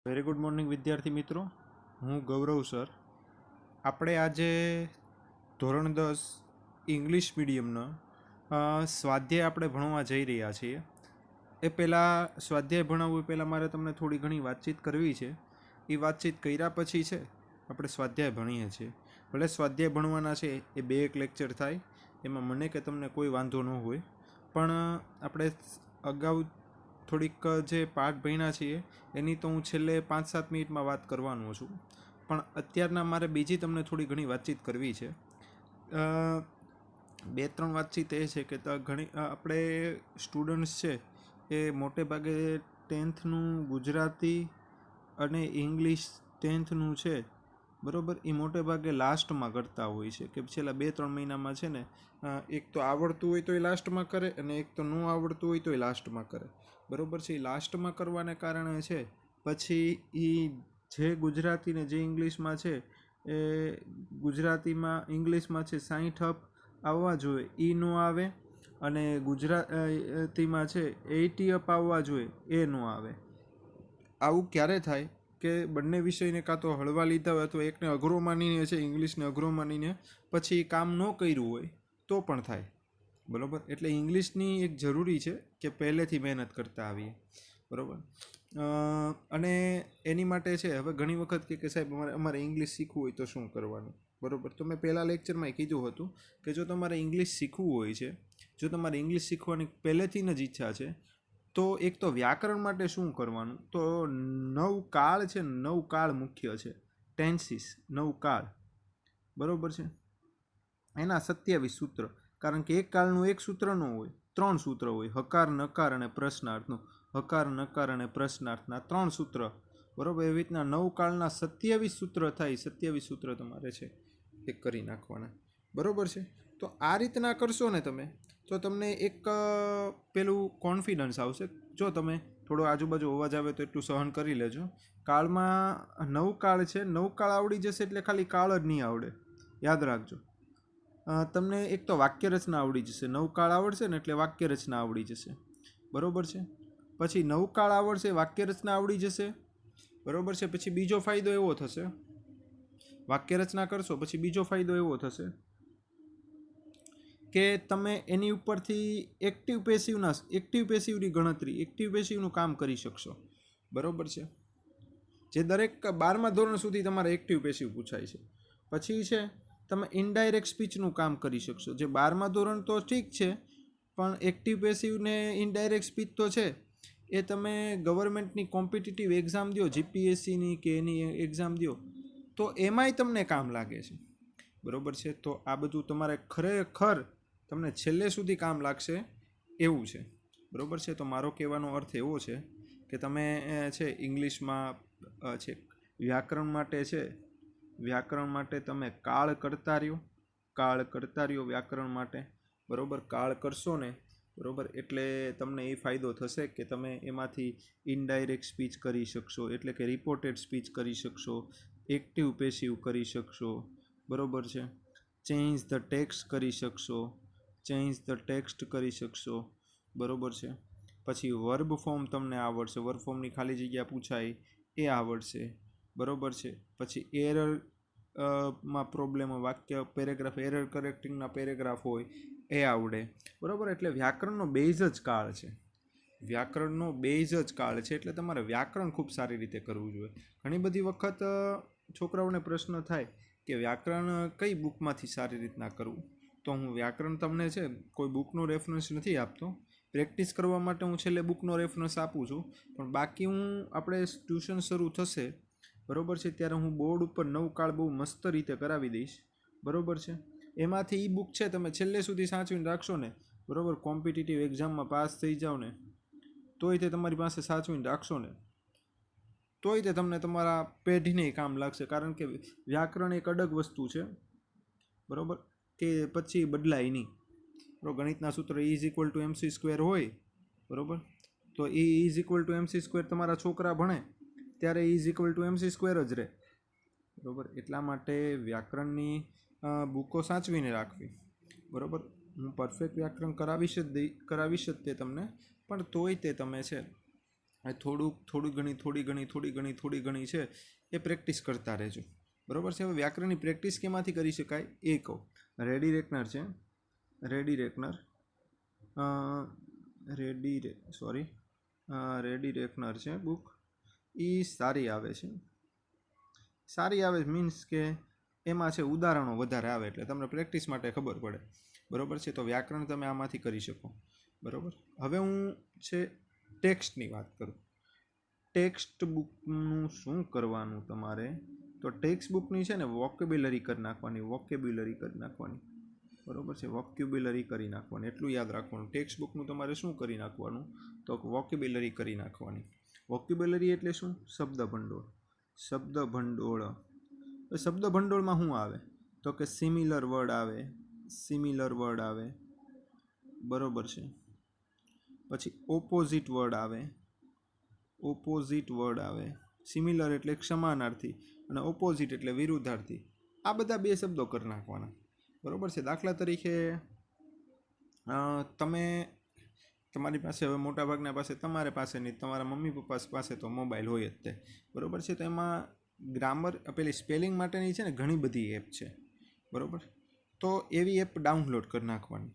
Very good morning વિદ્યાર્થી મિત્રો, હું ગૌરવ સર. આપણે આજે ધોરણ 10 ઇંગ્લિશ મીડિયમના સ્વાધ્યાય આપણે ભણવા જઈ રહ્યા છીએ. એ પહેલાં સ્વાધ્યાય ભણાવવું એ પહેલાં મારે તમને થોડી ઘણી વાતચીત કરવી છે. એ વાતચીત કર્યા પછી છે આપણે સ્વાધ્યાય ભણીએ છીએ. ભલે સ્વાધ્યાય ભણવાના છે એ 2-1 લેક્ચર થાય, એમાં મને કે તમને કોઈ વાંધો ન હોય, પણ આપણે અગાઉ થોડીક જે પાઠ ભણ્યા છીએ એની તો હું છેલ્લે 5-7 મિનિટમાં વાત કરવાનો છું, પણ અત્યારના મારે બીજી તમને થોડી ઘણી વાતચીત કરવી છે. 2-3 વાતચીત એ છે કે ઘણી આપણે સ્ટુડન્ટ્સ છે એ મોટે ભાગે 10થનું ગુજરાતી અને ઇંગ્લિશ 10થનું છે બરાબર, એ મોટે ભાગે લાસ્ટમાં કરતા હોય છે કે છેલ્લા 2-3 મહિનામાં છે ને એક તો આવડતું હોય તો એ લાસ્ટમાં કરે અને એક તો ન આવડતું હોય તો એ લાસ્ટમાં કરે. બરાબર છે. એ લાસ્ટમાં કરવાને કારણે છે પછી એ જે ગુજરાતી ને જે ઇંગ્લિશમાં છે એ ગુજરાતીમાં ઇંગ્લિશમાં છે 60 અપ આવવા જોઈએ એ ન આવે, અને ગુજરાતીમાં છે 80 અપ આવવા જોઈએ એ ન આવે. આવું ક્યારે થાય કે બંને વિષયને કાં તો હળવા લીધા હોય અથવા એકને અઘરો માનીને છે ઇંગ્લિશને અઘરો માનીને પછી કામ ન કર્યું હોય તો પણ થાય. બરાબર. એટલે ઇંગ્લિશની એક જરૂરી છે કે પહેલેથી મહેનત કરતા આવીએ. બરાબર. અને એની માટે છે હવે ઘણી વખત કે સાહેબ અમારે ઇંગ્લિશ શીખવું હોય તો શું કરવાનું. બરાબર. તો મેં પહેલાં લેક્ચરમાં કીધું હતું કે જો તમારે ઇંગ્લિશ શીખવું હોય છે, જો તમારે ઇંગ્લિશ શીખવાની પહેલેથી જ ઈચ્છા છે, તો એક તો વ્યાકરણ માટે શું કરવાનું, તો 9 કાળ છે, 9 કાળ મુખ્ય છે, ટેન્સીસ 9 કાળ. બરાબર છે. એના 27 સૂત્ર, કારણ કે એક કાળનું એક સૂત્ર ન હોય, 3 સૂત્ર હોય, હકાર નકાર અને પ્રશ્નાર્થનું. હકાર નકાર અને પ્રશ્નાર્થના 3 સૂત્ર. બરાબર. એવી રીતના 9 કાળના 27 સૂત્ર થાય. 27 સૂત્ર તમારે છે એ કરી નાખવાના. બરાબર છે. તો આ રીતના કરશો ને તમે, તો તમને એક પેલું કોન્ફિડન્સ આવશે. જો તમે થોડો આજુબાજુ અવાજ આવે તો એટલું સહન કરી લેજો. કાળમાં 9 કાળ છે, 9 કાળ આવડી જશે એટલે ખાલી કાળ જ નહીં આવડે, યાદ રાખજો. તમને એક તો વાક્ય રચના આવડી જશે. 9 કાળ આવડશે ને એટલે વાક્ય રચના આવડી જશે. બરાબર છે. પછી 9 કાળ આવડશે, વાક્ય રચના આવડી જશે. બરાબર છે. પછી બીજો ફાયદો એવો થશે, વાક્ય રચના કરશો પછી બીજો ફાયદો એવો થશે કે તમે એની ઉપરથી એક્ટિવ પેસિવની ગણતરી, એક્ટિવ પેસિવનું કામ કરી શકશો. બરાબર છે. જે દરેક 12મા ધોરણ સુધી તમારે એક્ટિવ પેસિવ પૂછાય છે. પછી છે તમે ઇનડાયરેક્ટ સ્પીચનું કામ કરી શકશો. જે 12મા ધોરણ તો ઠીક છે, પણ એક્ટિવ પેસિવ ને ઇનડાયરેક્ટ સ્પીચ તો છે એ તમે ગવર્મેન્ટની કોમ્પિટિટિવ એક્ઝામ દો, જીપીએસસીની કે એની એક્ઝામ દો તો એમાંય તમને કામ લાગે છે. બરાબર છે. તો આ બધું તમારે ખરેખર તમને છેલ્લે સુધી કામ લાગશે એવું છે. બરાબર છે. તો મારો કહેવાનો અર્થ એવો છે કે તમે છે ઇંગ્લિશમાં છે વ્યાકરણ માટે તમે કાળ કરતા રહ્યો વ્યાકરણ માટે. બરાબર. કાળ કરશો ને, બરાબર, એટલે તમને એ ફાયદો થશે કે તમે એમાંથી ઇનડાયરેક્ટ સ્પીચ કરી શકશો, એટલે કે રિપોર્ટેડ સ્પીચ કરી શકશો, એક્ટિવ પેસિવ કરી શકશો. બરાબર છે. ચેન્જ ધ ટેક્સ્ટ કરી શકશો. બરાબર છે. પછી વર્બ ફોર્મ તમને આવડશે, વર્બ ફોર્મની ખાલી જગ્યા પૂછાય એ આવડશે. બરાબર છે. પછી એરર માં પ્રોબ્લેમ, વાક્ય પેરેગ્રાફ એરર કરેક્ટિંગના પેરેગ્રાફ હોય એ આવડે. બરાબર. એટલે વ્યાકરણનો બેઝ જ કાળ છે. એટલે તમારે વ્યાકરણ ખૂબ સારી રીતે કરવું જોઈએ. ઘણી બધી વખત છોકરાઓને પ્રશ્ન થાય કે વ્યાકરણ કઈ બુકમાંથી સારી રીતના કરવું. તો હું વ્યાકરણ તમને છે કોઈ બુકનો રેફરન્સ નથી આપતો. પ્રેક્ટિસ કરવા માટે હું છેલ્લે બુકનો રેફરન્સ આપું છું, પણ બાકી આપણે ટ્યુશન શરૂ થશે, બરાબર છે, ત્યારે હું બોર્ડ ઉપર 9 કાળ બહુ મસ્ત રીતે કરાવી દઈશ. બરાબર છે. એમાંથી ઈ બુક છે તમે છેલ્લે સુધી સાચવીને રાખશો ને, બરાબર, કોમ્પિટિટિવ એક્ઝામમાં પાસ થઈ જાઓ ને તોય તે તમારી પાસે સાચવીને રાખશો ને તોય તે તમને તમારા પેઢીને કામ લાગશે. કારણ કે વ્યાકરણ એક અડગ વસ્તુ છે, બરાબર, કે પછી બદલાય નહીં. બરાબર. ગણિતના સૂત્ર E=mc² હોય, બરાબર, તો E=mc² તમારા છોકરા ભણે ત્યારે E=mc² જ રહે. બરાબર. એટલા માટે વ્યાકરણની બુકો સાચવીને રાખવી. બરાબર. હું પરફેક્ટ વ્યાકરણ કરાવીશ જ તે તમને, પણ તોય તે તમે છે આ થોડી ઘણી છે એ પ્રેક્ટિસ કરતા રહેજો, બરાબર છે. હવે વ્યાકરણની પ્રેક્ટિસ કેમાંથી કરી શકાય એ કહું. રેડી રેકનર છે, રેડી રેકનર રેડી રેકનર છે બુક, એ સારી આવે છે. સારી આવે મીન્સ કે એમાં છે ઉદાહરણો વધારે આવે એટલે તમને પ્રેક્ટિસ માટે ખબર પડે, બરાબર છે. તો વ્યાકરણ તમે આમાંથી કરી શકો, બરાબર. હવે હું છે ટેક્સ્ટની વાત કરું. ટેક્સ્ટ બુકનું શું કરવાનું તમારે, તો ટેક્સ્ટ બુકની છે ને વોકેબ્યુલરી કરી નાખવાની, બરાબર છે. વોક્યુબ્યુલરી કરી નાખવાની, એટલું યાદ રાખવાનું. ટેક્સ્ટ બુકનું તમારે શું કરી નાખવાનું, તો વોકેબ્યુલરી કરી નાખવાની. વોક્યુબ્યુલરી એટલે શું? શબ્દ ભંડોળ. શબ્દ ભંડોળમાં શું આવે, તો કે સિમિલર વર્ડ આવે, બરાબર છે. પછી ઓપોઝિટ વર્ડ આવે. સિમિલર એટલે સમાનાર્થી અને ઓપોઝિટ એટલે વિરુદ્ધાર્થી. આ બધા બે શબ્દો કરી નાખવાના, બરાબર છે. દાખલા તરીકે તમારી પાસે, હવે મોટાભાગના પાસે, તમારી પાસે નહીં, તમારા મમ્મી પપ્પા પાસે તો મોબાઈલ હોય જ તે, બરાબર છે. તો એમાં ગ્રામર, પેલી સ્પેલિંગ માટેની છે ને ઘણી બધી એપ છે, બરાબર. તો એવી એપ ડાઉનલોડ કરી નાખવાની.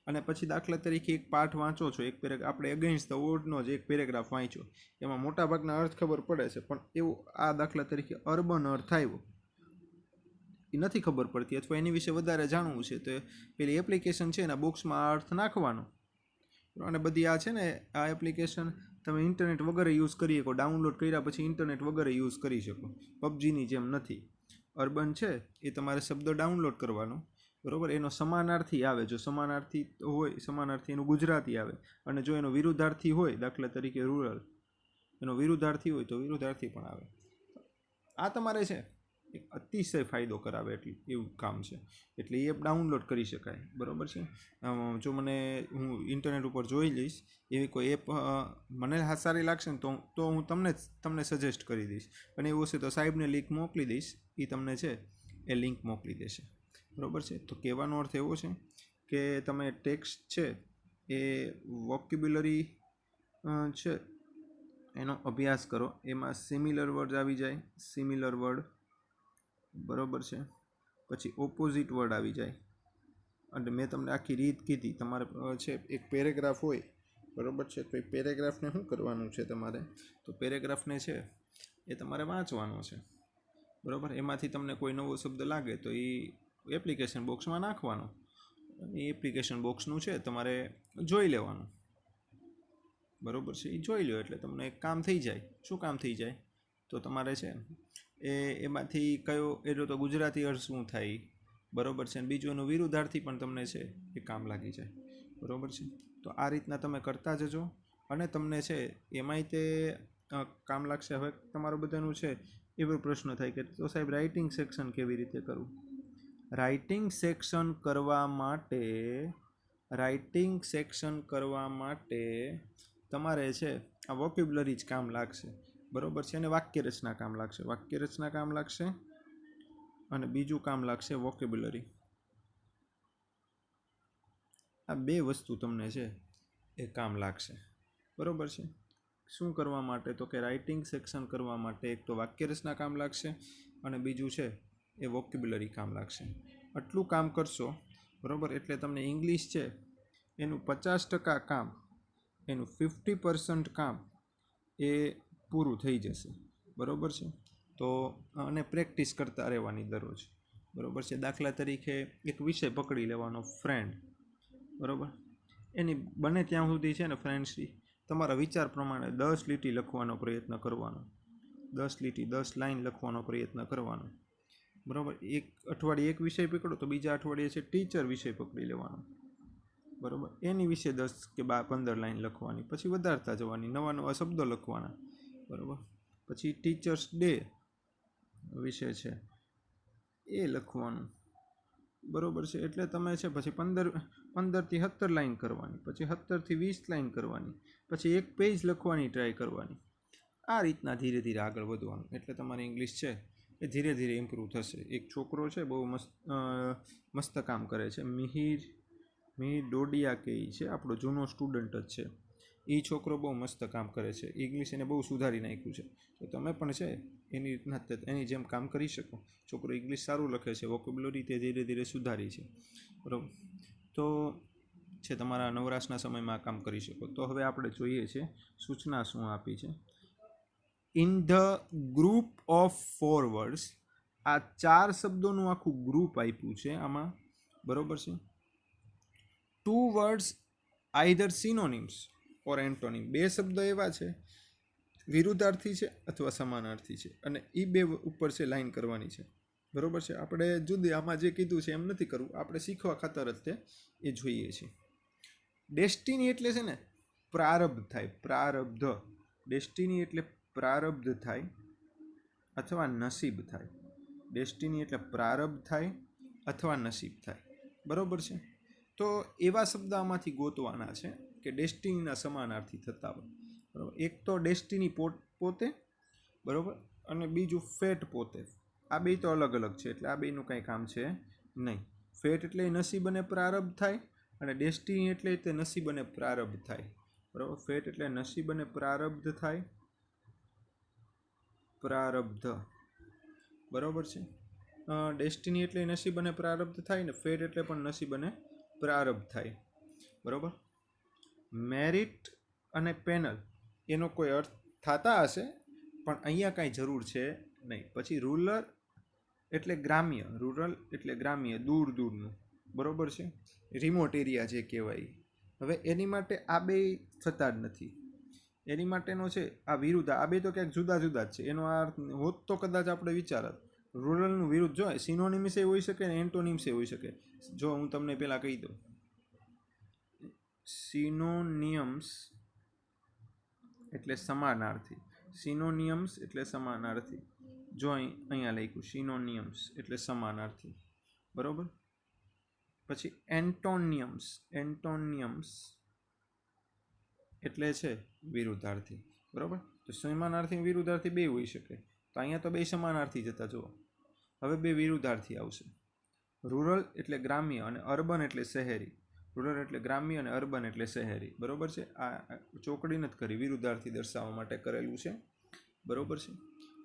અને પછી દાખલા તરીકે એક પાઠ વાંચો છો, આપણે અગેન્સ્ટ ધ વર્ડનો જ એક પેરેગ્રાફ વાંચ્યો, એમાં મોટાભાગના અર્થ ખબર પડે છે, પણ એવું આ દાખલા તરીકે અર્બન અર્થ આવ્યો એ નથી ખબર પડતી, અથવા એની વિશે વધારે જાણવું છે, તો પેલી એપ્લિકેશન છે એના બોક્સમાં આ અર્થ નાખવાનો. અને બધી આ છે ને આ એપ્લિકેશન તમે ઇન્ટરનેટ વગેરે યુઝ કરી શકો, ડાઉનલોડ કર્યા પછી ઇન્ટરનેટ વગેરે યુઝ કરી શકો. પબજીની જેમ નથી. અર્બન છે એ તમારે શબ્દ ડાઉનલોડ કરવાનો, બરાબર. એનો સમાનાર્થી આવે, જો સમાનાર્થી હોય, સમાનાર્થી એનું ગુજરાતી આવે, અને જો એનો વિરુદ્ધાર્થી હોય, દાખલા તરીકે રૂરલ, એનો વિરુદ્ધાર્થી હોય તો વિરુદ્ધાર્થી પણ આવે. આ તમારે છે એક અતિશય ફાયદો કરાવે એવું કામ છે, એટલે એ એપ ડાઉનલોડ કરી શકાય, બરાબર છે. જો હું ઇન્ટરનેટ ઉપર જોઈ લઈશ એવી કોઈ એપ મને સારી લાગશે ને તો હું તમને સજેસ્ટ કરી દઈશ, અને એવું હશે તો સાહેબને લિંક મોકલી દઈશ, એ તમને છે એ લિંક મોકલી દેશે, બરાબર છે. તો કહેવાનો અર્થ એવો છે કે તમે ટેક્સ્ટ છે એ વોકેબ્યુલરી છે એનો અભ્યાસ કરો. એમાં સિમિલર વર્ડ આવી જાય, બરાબર છે. પછી ઓપોઝિટ વર્ડ આવી જાય. અને મેં તમને આખી રીત કીધી. તમારે છે એક પેરેગ્રાફ હોય, બરાબર છે, તો એ પેરેગ્રાફને શું કરવાનું છે તમારે, તો પેરેગ્રાફને છે એ તમારે વાંચવાનો છે, બરાબર. એમાંથી તમને કોઈ નવો શબ્દ લાગે તો એ એપ્લિકેશન બોક્સમાં નાખવાનો, એ એપ્લિકેશન બોક્સનું છે તમારે જોઈ લેવાનું, બરાબર છે. એ જોઈ લો એટલે તમને એક કામ થઈ જાય. શું કામ થઈ જાય, તો તમારે છે એમાંથી કયો એટલો તો ગુજરાતી અર્થ શું થાય, બરાબર છે. અને બીજું એનું વિરુદ્ધાર્થી પણ તમને છે એ કામ લાગી જાય, બરાબર છે. તો આ રીતના તમે કરતા જજો, અને તમને છે એમાંય તે કામ લાગશે. હવે તમારું બધાનું છે એવો પ્રશ્ન થાય કે તો સાહેબ રાઇટિંગ સેક્શન કેવી રીતે કરવું. રાઇટિંગ સેક્શન કરવા માટે તમારે છે આ વોકેબ્યુલરી જ કામ લાગશે, બરાબર છે. અને વાક્ય રચના કામ લાગશે, અને બીજું કામ લાગશે વોકેબ્યુલરી. આ બે વસ્તુ તમને છે એ કામ લાગશે, બરાબર છે. શું કરવા માટે, તો કે રાઇટિંગ સેક્શન કરવા માટે એક તો વાક્ય રચના કામ લાગશે, અને બીજું છે એ વોકેબ્યુલરી કામ લાગશે. આટલું કામ કરશો, બરાબર, એટલે તમને ઇંગ્લિશ છે એનું 50% કામ, એનું 50% કામ એ પૂરું થઈ જશે, બરાબર છે. તો અને પ્રેક્ટિસ કરતા રહેવાની દરરોજ, બરાબર છે. દાખલા તરીકે એક વિષય પકડી લેવાનો, ફ્રેન્ડ, બરાબર. એની બને ત્યાં સુધી છે ને ફ્રેન્ડ્સની તમારા વિચાર પ્રમાણે 10 લીટી લખવાનો પ્રયત્ન કરવાનો, 10 લાઈન લખવાનો પ્રયત્ન કરવાનો, બરાબર. એક અઠવાડિયે એક વિષય પકડો તો બીજા અઠવાડિયે છે ટીચર વિષય પકડી લેવાનો, બરાબર. એની વિશે 10 કે 15 લાઈન લખવાની, પછી વધારતા જવાની, નવા શબ્દો લખવાના, બરાબર. પછી ટીચર્સ ડે વિશે છે એ લખવાનું, બરાબર છે. એટલે તમે છે પછી 15થી 17 લાઈન કરવાની, પછી 17થી 20 લાઈન કરવાની, પછી એક પેજ લખવાની ટ્રાય કરવાની. આ રીતના ધીરે ધીરે આગળ વધવાનું, એટલે તમારી ઇંગ્લિશ છે એ ધીરે ધીરે ઇમ્પ્રૂવ થશે. એક છોકરો છે બહુ મસ્ત કામ કરે છે, મિહિર ડોડિયા કે છે, આપણો જૂનો સ્ટુડન્ટ જ છે. એ છોકરો બહુ મસ્ત કામ કરે છે, ઇંગ્લિશ એને બહુ સુધારી નાખ્યું છે, તો તમે પણ છે એની રીતના એની જેમ કામ કરી શકો. છોકરો ઇંગ્લિશ સારું લખે છે, વોકેબ્યુલરી તે ધીરે ધીરે સુધારી છે, બરાબર. તો છે તમારા નવરાશના સમયમાં આ કામ કરી શકો. તો હવે આપણે જોઈએ છે સૂચના શું આપી છે. In the group of 4 words, આ 4 શબ્દોનું આખું ગ્રુપ આપ્યું છે આમાં, બરોબર છે. 2 વર્ડ્સ આઈધર સિનોનિમ્સ ઓર એન્ટોનિમ, 2 શબ્દ એવા છે વિરુદ્ધાર્થી છે અથવા સમાનાર્થી છે, અને એ 2 ઉપર છે લાઈન કરવાની છે, બરોબર છે. આપણે જુદી આમાં જે કીધું છે એમ નથી કરવું, આપણે શીખવા ખાતર જ તે એ જોઈએ છીએ. ડેસ્ટિની એટલે છે ને પ્રારબ્ધ થાય, પ્રારબ્ધ. ડેસ્ટિની એટલે પ્રારબ્ધ થાય અથવા નસીબ થાય. ડેસ્ટિની એટલે પ્રારબ્ધ થાય અથવા નસીબ થાય, બરોબર છે. તો એવા શબ્દ આમાંથી ગોતવાના છે કે ડેસ્ટિનીના સમાનાર્થી થતા હોય, બરાબર. એક તો ડેસ્ટિની પોતે, બરાબર, અને બીજું ફેટ પોતે. આ બે તો અલગ અલગ છે, એટલે આ બેનું કંઈ કામ છે નહીં. ફેટ એટલે નસીબ અને પ્રારબ્ધ થાય, અને ડેસ્ટિની એટલે તે નસીબ અને પ્રારબ્ધ થાય, બરાબર. ફેટ એટલે નસીબ અને પ્રારબ્ધ થાય, પ્રારબ્ધ, બરાબર છે. ડેસ્ટિની એટલે નસીબ અને પ્રારબ્ધ થાય ને ફેટ એટલે પણ નસીબ અને પ્રારબ્ધ થાય, બરાબર. મેરિટ અને પેનલ એનો કોઈ અર્થ થતા હશે, પણ અહીંયા કાંઈ જરૂર છે નહીં. પછી રૂરલ એટલે ગ્રામ્ય, રૂરલ એટલે ગ્રામ્ય, દૂર દૂરનું, બરાબર છે. રિમોટ એરિયા જે કહેવાય, હવે એની માટે આ બે થતા જ નથી. એની માટેનો છે આ વિરુદ્ધ, આ બે તો ક્યાંક જુદા જુદા જ છે. એનો આ અર્થ હોત તો કદાચ આપણે વિચારત. રૂરલનું વિરુદ્ધ જો સિનોનિમ્સે હોઈ શકે ને એન્ટોનિમ્સે હોઈ શકે. જો હું તમને પહેલાં કહી દઉં, સિનોનિયમ્સ એટલે સમાનાર્થી, સિનોનિયમ્સ એટલે સમાનાર્થી. જો અહીંયા લખ્યું સિનોનિયમ્સ એટલે સમાનાર્થી, બરાબર. પછી એન્ટોનિયમ્સ, એન્ટોનિયમ્સ એટલે છે વિરુદ્ધાર્થી, બરાબર. તો સમાનાર્થી વિરુદ્ધાર્થી બે હોઈ શકે, તો અહીંયા તો બે સમાનાર્થી જતા. જુઓ હવે બે વિરુદ્ધાર્થી આવશે. રૂરલ એટલે ગ્રામ્ય અને અર્બન એટલે શહેરી. રૂરલ એટલે ગ્રામ્ય અને અર્બન એટલે શહેરી, બરાબર છે. આ ચોકડી નથી કરી, વિરુદ્ધાર્થી દર્શાવવા માટે કરેલું છે, બરાબર છે.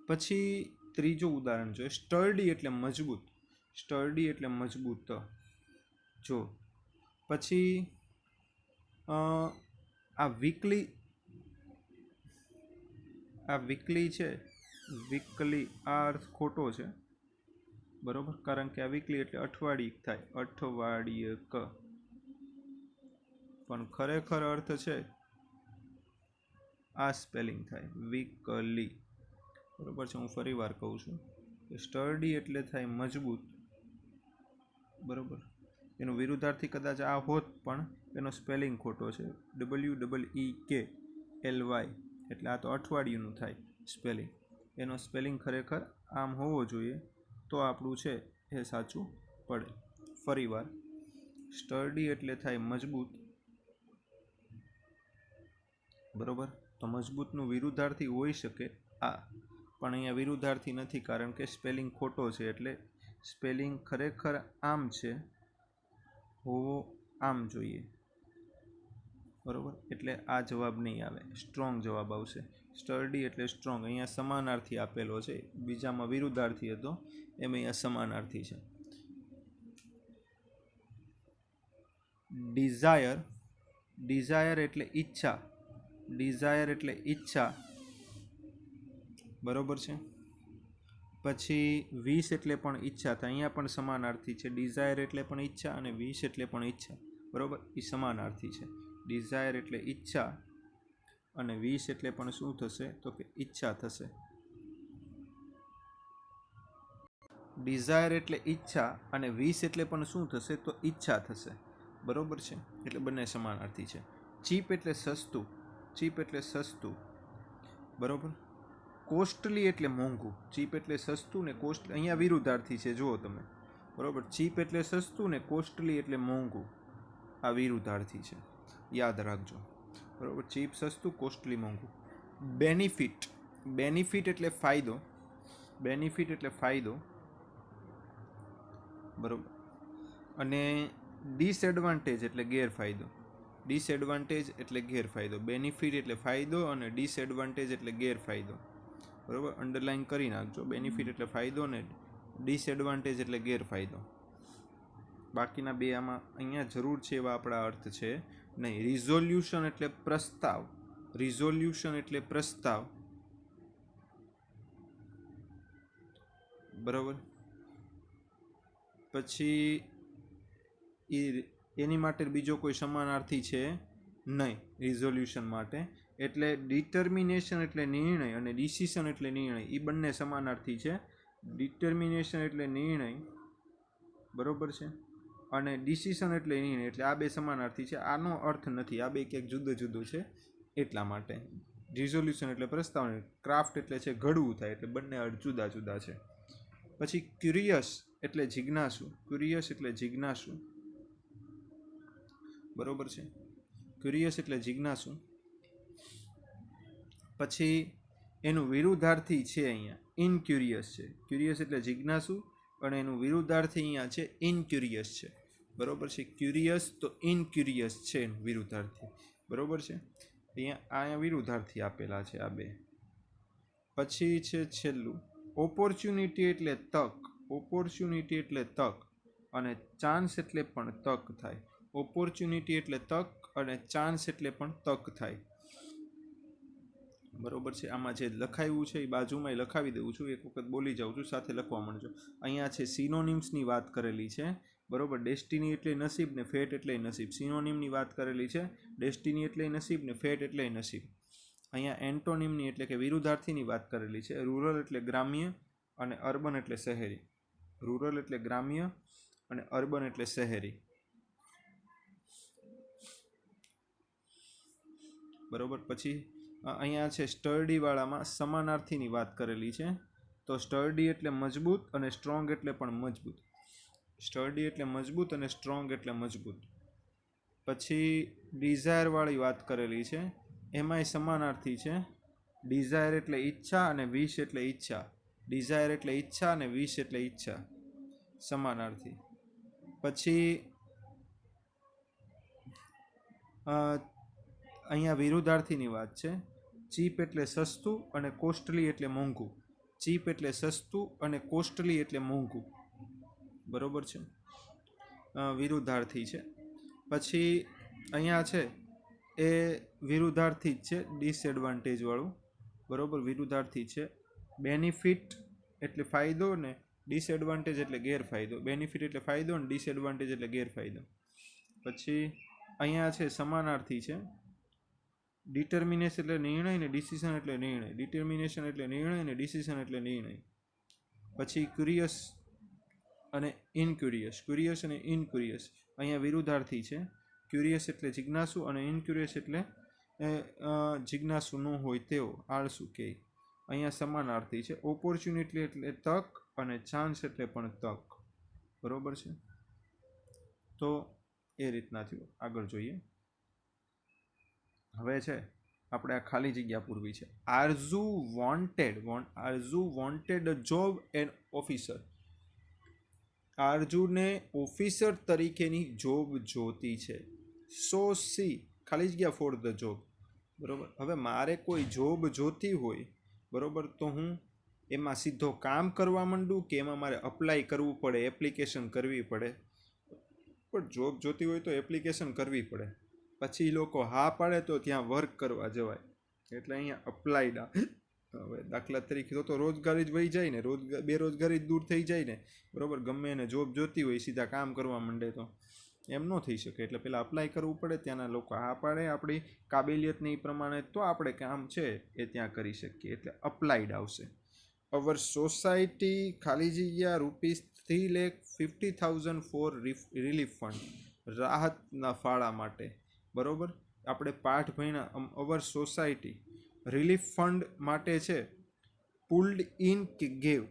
પછી ત્રીજું ઉદાહરણ જોઈએ, સ્ટર્ડી એટલે મજબૂત. સ્ટર્ડી એટલે મજબૂત. જો પછી આ વીકલી, આ વીકલી છે, વીકલી આ અર્થ ખોટો છે, બરાબર. કારણ કે આ વીકલી એટલે અઠવાડિયક થાય, અઠવાડિયક, પણ ખરેખર અર્થ છે આ સ્પેલિંગ થાય વીકલી, બરાબર છે. હું ફરી વાર કહું છું કે સ્ટર્ડી એટલે થાય મજબૂત, બરાબર. એનું વિરુદ્ધાર્થી કદાચ આ હોત, પણ એનો સ્પેલિંગ ખોટો છે, WEEKLY, એટલે આ તો અઠવાડિયુંનું થાય સ્પેલિંગ. એનો સ્પેલિંગ ખરેખર આમ હોવો જોઈએ, તો આપણું છે એ સાચું પડે. ફરી વાર, સ્ટર્ડી એટલે થાય મજબૂત, બરાબર. તો મજબૂતનું વિરુદ્ધાર્થી હોઈ શકે આ, પણ અહીંયા વિરુદ્ધાર્થી નથી, કારણ કે સ્પેલિંગ ખોટો છે. એટલે સ્પેલિંગ ખરેખર આમ છે, હોવો આમ જોઈએ, બરાબર. એટલે આ જવાબ નહીં આવે, સ્ટ્રોંગ જવાબ આવશે. સ્ટર્ડી એટલે સ્ટ્રોંગ. અહીંયા સમાનાર્થી આપેલો છે, બીજામાં વિરુદ્ધાર્થી હતો, એમ અહીંયા સમાનાર્થી છે. ડિઝાયર, ડિઝાયર એટલે ઈચ્છા, ડિઝાયર એટલે ઈચ્છા, બરાબર છે. પછી વિશ એટલે પણ ઈચ્છા થાય, અહીંયા પણ સમાનાર્થી છે. ડિઝાયર એટલે પણ ઈચ્છા અને વિશ એટલે પણ ઈચ્છા, બરાબર. એ સમાનાર્થી છે. ડિઝાયર એટલે ઈચ્છા અને વિશ એટલે પણ શું થશે, તો કે ઈચ્છા થશે. ડિઝાયર એટલે ઈચ્છા અને વિશ એટલે પણ શું થશે, તો ઈચ્છા થશે, બરાબર છે. એટલે બંને સમાનાર્થી છે. ચીપ એટલે સસ્તું, ચીપ એટલે સસ્તું, બરાબર. કોસ્ટલી એટલે મોંઘું. ચીપ એટલે સસ્તું ને કોસ્ટ, અહીંયા વિરુદ્ધાર્થી છે, જુઓ તમે, બરાબર. ચીપ એટલે સસ્તું ને કોસ્ટલી એટલે મોંઘું, આ વિરુદ્ધાર્થી છે, યાદ રાખજો, બરાબર. ચીપ સસ્તું, કોસ્ટલી મોંઘું. બેનિફિટ, બેનિફિટ એટલે ફાયદો, બેનિફિટ એટલે ફાયદો, બરાબર. અને ડિસએડવાન્ટેજ એટલે ગેરફાયદો, ડિસએડવાન્ટેજ એટલે ગેરફાયદો, બેનિફિટ એટલે ફાયદો અને ડિસએડવાન્ટેજ એટલે ગેરફાયદો. બરાબર, અંડરલાઇન કરી નાખજો. બેનિફિટ એટલે ફાયદો ને ડિસએડવાન્ટેજ એટલે ગેરફાયદો. બાકીના બે આમાં અહીંયા જરૂર છે એવા આપણા અર્થ છે નહીં. રિઝોલ્યુશન એટલે પ્રસ્તાવ, રિઝોલ્યુશન એટલે પ્રસ્તાવ. બરાબર, પછી એની માટે બીજો કોઈ સમાનાર્થી છે નહીં રિઝોલ્યુશન માટે. એટલે ડિટર્મિનેશન એટલે નિર્ણય અને ડિસિઝન એટલે નિર્ણય, એ બંને સમાનાર્થી છે. ડિટર્મિનેશન એટલે નિર્ણય, બરાબર છે, અને ડિસિઝન એટલે નિર્ણય, એટલે આ બે સમાનાર્થી છે. આનો અર્થ નથી, આ બે ક્યાંક જુદું જુદું છે એટલા માટે. રિઝોલ્યુશન એટલે પ્રસ્તાવ, ક્રાફ્ટ એટલે છે ઘડવું થાય, એટલે બંને અર્થ જુદા જુદા છે. પછી ક્યુરિયસ એટલે જિજ્ઞાસુ, ક્યુરિયસ એટલે જિજ્ઞાસુ, બરોબર છે, ક્યુરિયસ એટલે જિજ્ઞાસુ. પછી એનું વિરુદ્ધાર્થી છે અહીંયા ઇનક્યુરિયસ છે. ક્યુરિયસ એટલે જિજ્ઞાસુ અને એનું વિરુદ્ધાર્થી અહીંયા છે ઇનક્યુરિયસ છે. બરોબર છે, ક્યુરિયસ તો ઇનક્યુરિયસ છે એનું વિરુદ્ધાર્થી. બરોબર છે, અહીંયા વિરુદ્ધાર્થી આપેલા છે આ બે. પછી છે છેલ્લું ઓપોર્ચ્યુનિટી એટલે તક, ઓપોર્ચ્યુનિટી એટલે તક અને ચાન્સ એટલે પણ તક થાય. ઓપોર્ચ્યુનિટી એટલે તક અને ચાન્સ એટલે પણ તક થાય. બરોબર છે, આમાં જે લખાયું છે એ બાજુમાં લખાવી દઉં છું, એક વખત બોલી જાઉં છું, સાથે લખવા માંડજો. અહીંયા છે સિનોનિમ્સની વાત કરેલી છે. બરોબર, ડેસ્ટિની એટલે નસીબ ને ફેટ એટલે નસીબ. સિનોનિમની વાત કરેલી છે, ડેસ્ટિની એટલે નસીબ ને ફેટ એટલે નસીબ. અહીંયા એન્ટોનિમની એટલે કે વિરુદ્ધાર્થીની વાત કરેલી છે. રૂરલ એટલે ગ્રામ્ય અને અર્બન એટલે શહેરી. રૂરલ એટલે ગ્રામ્ય અને અર્બન એટલે શહેરી. બરોબર, પછી અહીંયા છે સ્ટર્ડીવાળામાં સમાનાર્થીની વાત કરેલી છે. તો સ્ટર્ડી એટલે મજબૂત અને સ્ટ્રોંગ એટલે પણ મજબૂત. સ્ટર્ડી એટલે મજબૂત અને સ્ટ્રોંગ એટલે મજબૂત. પછી ડિઝાયરવાળી વાત કરેલી છે, એમાંય સમાનાર્થી છે. ડિઝાયર એટલે ઈચ્છા અને વિશ એટલે ઈચ્છા. ડિઝાયર એટલે ઈચ્છા અને વિશ એટલે ઈચ્છા, સમાનાર્થી. પછી અહીંયા વિરુદ્ધાર્થીની વાત છે. ચીપ એટલે સસ્તું અને કોસ્ટલી એટલે મોંઘું. ચીપ એટલે સસ્તું અને કોસ્ટલી એટલે મોંઘું. બરોબર છે, વિરુદ્ધાર્થી છે. પછી અહીંયા છે એ વિરુદ્ધાર્થી જ છે, ડિસએડવાન્ટેજ વાળું. બરોબર, વિરુદ્ધાર્થી છે. બેનિફિટ એટલે ફાયદો ને ડિસએડવાન્ટેજ એટલે ગેરફાયદો. બેનિફિટ એટલે ફાયદો અને ડિસએડવાન્ટેજ એટલે ગેરફાયદો. પછી અહીંયા છે સમાનાર્થી છે. ડિટર્મિનેશન એટલે નિર્ણય ને ડિસિઝન એટલે નિર્ણય. ડિટર્મિનેશન એટલે નિર્ણય ને ડિસિઝન એટલે નિર્ણય. પછી ક્યુરિયસ અને ઇનક્યુરિયસ. ક્યુરિયસ અને ઇનક્યુરિયસ અહીંયા વિરુદ્ધાર્થી છે. ક્યુરિયસ એટલે જિજ્ઞાસુ અને ઇનક્યુરિયસ એટલે જિજ્ઞાસુ ન હોય તેવો, આળસુ કે. અહીંયા સમાનાર્થી છે. ઓપોર્ચ્યુનિટી એટલે તક અને ચાન્સ એટલે પણ તક. બરોબર છે, તો એ રીતના થયું. આગળ જોઈએ. હવે છે આપણે આ ખાલી જગ્યા પૂરવી છે. Arzoo wanted a job and officer. આરઝુને ઓફિસર તરીકેની જોબ જોતી છે. સો સી ખાલી જગ્યા ફોર ધ જોબ. બરોબર, હવે મારે કોઈ જોબ જોતી હોય, બરોબર, તો હું એમાં સીધો કામ કરવા માંડું કે એમાં મારે અપ્લાય કરવું પડે, એપ્લિકેશન કરવી પડે? પણ જોબ જોતી હોય તો એપ્લિકેશન કરવી પડે. પછી લોકો હા પાડે તો ત્યાં વર્ક કરવા જવાય, એટલે અહીંયા અપ્લાઈડ. હવે દાખલા તરીકે તો રોજગારી જ વહી જાય ને, બેરોજગારી જ દૂર થઈ જાય ને. બરોબર, ગમે એને જોબ જોતી હોય સીધા કામ કરવા માંડે તો એમ ન થઈ શકે. એટલે પહેલાં અપ્લાય કરવું પડે, ત્યાંના લોકો હા પાડે આપણી કાબેલિયતની પ્રમાણે, તો આપણે કામ છે એ ત્યાં કરી શકીએ. એટલે અપ્લાઈડ આવશે. અવર સોસાયટી ખાલી જગ્યા ₹3,50,000 ફોર રિલીફ ફંડ. રાહતના ફાળા માટે. બરોબર, આપણે પાઠ ભણ્યા અવર સોસાયટી રિલીફ ફંડ માટે છે. પુલ્ડ ઇન કે ગેવ.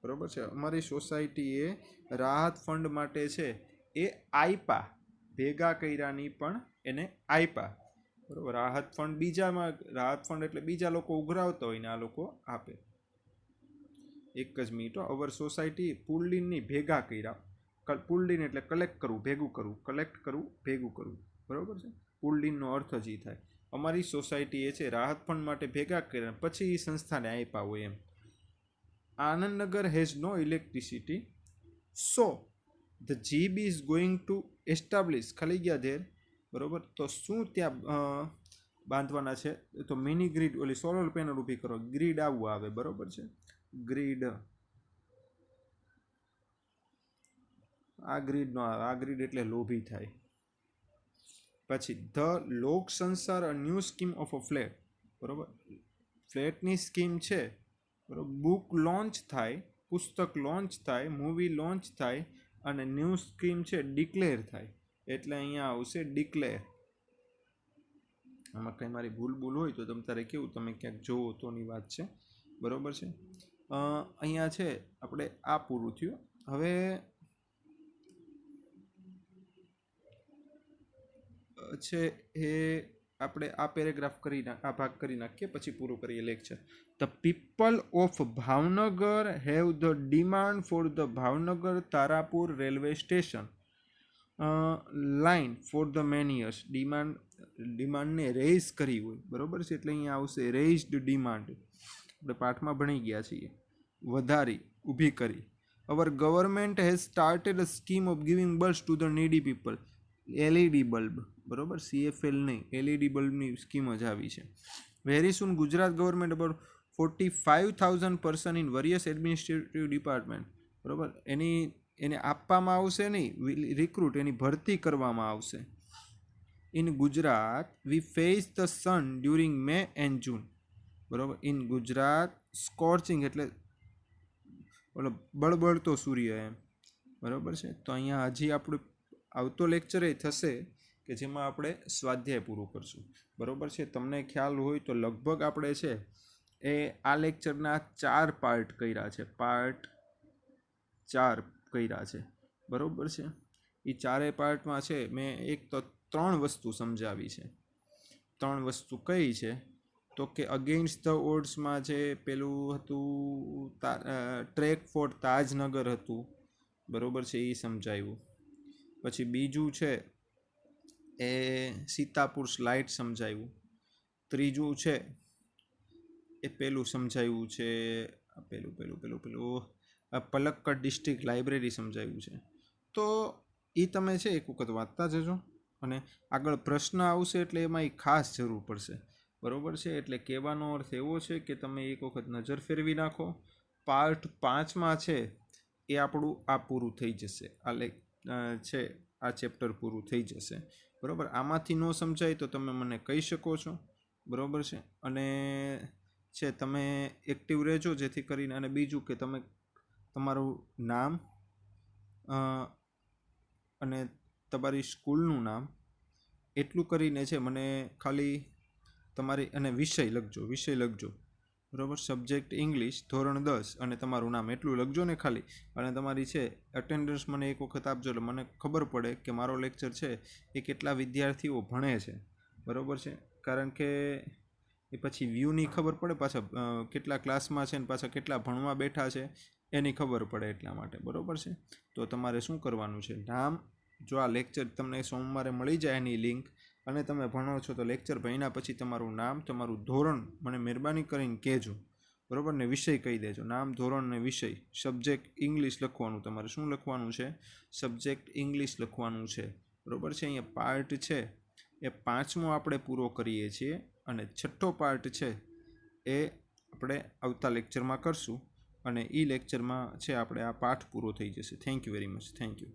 બરોબર છે, અમારી સોસાયટીએ રાહત ફંડ માટે છે એ આપ્યા, ભેગા કર્યાની પણ એને આપ્યા. બરોબર, રાહત ફંડ એટલે બીજા લોકો ઉઘરાવતા હોય ને આ લોકો આપે. એક જ મિનિટ. અવર સોસાયટી પુલ્ડ ઇનની ભેગા કર્યા. પુલ્ડ ઇન એટલે કલેક્ટ કરવું, ભેગું કરવું, કલેક્ટ કરવું, ભેગું કરવું. બરોબર છે, પુલ્ડ ઇનનો અર્થ જ એ થાય. અમારી સોસાયટીએ છે રાહત ફંડ માટે ભેગા કર્યા પછી એ સંસ્થાને આપ્યા હોય એમ. Anandnagar has no electricity, so the GEB is going to establish ખાલી ગયા ધેર, બરોબર. તો શું ત્યાં બાંધવાના છે? તો મિની ગ્રીડ, ઓલી સોલર પેનલ ઊભી કરો. ગ્રીડ આવું આવે, બરોબર છે. ગ્રીડ આ ગ્રીડ નો આવે, આ ગ્રીડ એટલે લોભી થાય. પછી ધ લોક સંસાર a new scheme of a flat, બરોબર. ફ્લેટની સ્કીમ છે, બરોબર. બુક લોન્ચ થાય, પુસ્તક લોન્ચ થાય, મૂવી લોન્ચ થાય અને ન્યૂ સ્કીમ છે ડિક્લેર થાય. એટલે અહીંયા આવશે ડિક્લેર. આમાં કંઈ મારી ભૂલ હોય તો તમે તારે કેવું, તમે ક્યાંક જોવો તોની વાત છે, બરોબર છે. અહીંયા છે આપણે આ પૂરું થયું. હવે છે એ આપણે આ પેરેગ્રાફ આ ભાગ કરી નાખીએ, પછી પૂરું કરીએ lecture. The people of Bhavnagar have the demand for the Bhavnagar Tarapur railway station line for the many years. ડિમાન્ડને રેઇઝ કરી હોય, બરોબર છે. એટલે અહીંયા આવશે રેઇઝડ ડિમાન્ડ. આપણે પાઠમાં ભણી ગયા છીએ. વધારી, ઊભી કરી. Our government has started a scheme of giving bulbs to the needy people. LED bulb, બરોબર. CFL નહીં, એલઈડી બલ્બની સ્કીમ જ આવી છે. Very soon Gujarat government about 45,000 person in various administrative department, બરોબર. એને આપવામાં આવશે નહીં, રિક્રુટ, એની ભરતી કરવામાં આવશે. In Gujarat we face the sun during May and June, બરોબર. ઇન ગુજરાત સ્કોર્ચિંગ એટલે ઓલો બળબળતો સૂર્ય એમ, બરોબર છે. તો અહીંયા હજી આપણું આવતો લેક્ચર એ થશે કે જેમાં આપણે સ્વાધ્યાય પૂરું કરશું, બરોબર છે. તમને ખ્યાલ હોય તો લગભગ આપણે છે એ આ લેક્ચરના 4 પાર્ટ કર્યા છે, પાર્ટ 4 કર્યા છે, બરોબર છે. એ ચારેય પાર્ટમાં છે મેં એક તો 3 વસ્તુ સમજાવી છે. 3 વસ્તુ કઈ છે? તો કે અગેન્સ્ટ ધ ઓડ્સમાં જે પેલું હતું ટ્રેક ફોર તાજનગર હતું, બરોબર છે, એ સમજાવ્યું. પછી બીજું છે એ સીતાપુર સ્લાઇડ સમજાવ્યું. ત્રીજું છે એ પેલું સમજાવ્યું છે, પેલું પલક્કડ ડિસ્ટ્રિક્ટ લાઇબ્રેરી સમજાવ્યું છે. તો એ તમે છે એક વખત વાંચતા જજો, અને આગળ પ્રશ્ન આવશે એટલે એમાં એ ખાસ જરૂર પડશે, બરોબર છે. એટલે કહેવાનો અર્થ એવો છે કે તમે એક વખત નજર ફેરવી નાખો. પાર્ટ 5માં છે એ આપણું આ પૂરું થઈ જશે, છે આ ચેપ્ટર પૂરું થઈ જશે, બરોબર. આમાંથી ન સમજાય તો તમે મને કહી શકો છો, બરોબર છે. અને છે તમે એક્ટિવ રહેજો જેથી કરીને. અને બીજું કે તમે તમારું નામ અને તમારી સ્કૂલનું નામ એટલું કરીને છે મને ખાલી તમારી અને વિષય લખજો, બરોબર. સબ્જેક્ટ ઇંગ્લિશ, ધોરણ 10 અને તમારું નામ એટલું લખજો ને ખાલી. અને તમારી છે અટેન્ડન્સ મને એક વખત આપજો એટલે મને ખબર પડે કે મારો લેક્ચર છે એ કેટલા વિદ્યાર્થીઓ ભણે છે, બરોબર છે. કારણ કે એ પછી વ્યૂની ખબર પડે, પાછા કેટલા ક્લાસમાં છે ને પાછા કેટલા ભણવા બેઠા છે એની ખબર પડે, એટલા માટે, બરોબર છે. તો તમારે શું કરવાનું છે, નામ, જો આ લેક્ચર તમને સોમવારે મળી જાય એની લિંક અને તમે ભણો છો તો લેક્ચર ભણ્યા પછી તમારું નામ, તમારું ધોરણ મને મહેરબાની કરીને કહેજો, બરોબર. ને વિષય કહી દેજો, નામ, ધોરણ ને વિષય. સબ્જેક્ટ ઇંગ્લિશ લખવાનું, તમારે શું લખવાનું છે? સબ્જેક્ટ ઇંગ્લિશ લખવાનું છે, બરોબર છે. અહીંયા પાર્ટ છે એ 5મો આપણે પૂરો કરીએ છીએ અને 6ઠ્ઠો પાર્ટ છે એ આપણે આવતા લેક્ચરમાં કરશું, અને એ લેક્ચરમાં છે આપણે આ પાઠ પૂરો થઈ જશે. Thank you very much. Thank you.